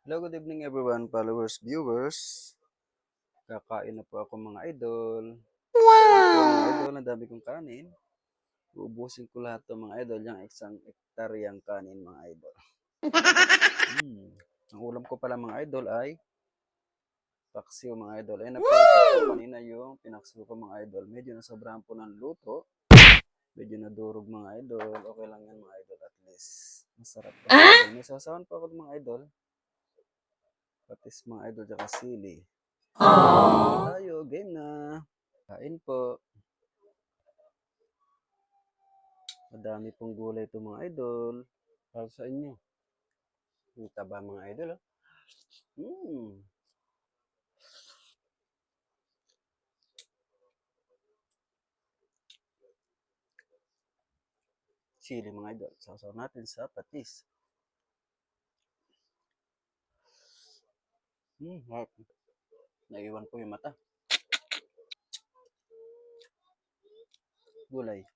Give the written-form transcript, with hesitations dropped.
Hello, good evening everyone, followers, viewers. Kakain na po ako mga idol. Ayan po mga idol, ang dami kong kanin. Uubusin ko lahat to mga idol, yung isang ektaryang kanin mga idol. Ang ulam ko pala mga idol ay paksiw mga idol. Ayun na po, ito po kanina yung pinaksiw ko mga idol. Medyo nasobrahan po ng luto. Medyo nadurog mga idol. Okay lang yan mga idol, at least. Masarap po mga idol. May sasawan po ako mga idol. Patis mga idol, tsaka sili. Tayo, game na. Kain po. Madami pong gulay ito mga idol. Para sa inyo. Ang taba mga idol. Oh. Chili mga idol. Sasaw natin sa patis. Harap. Naiwan po yung mata. Gulay.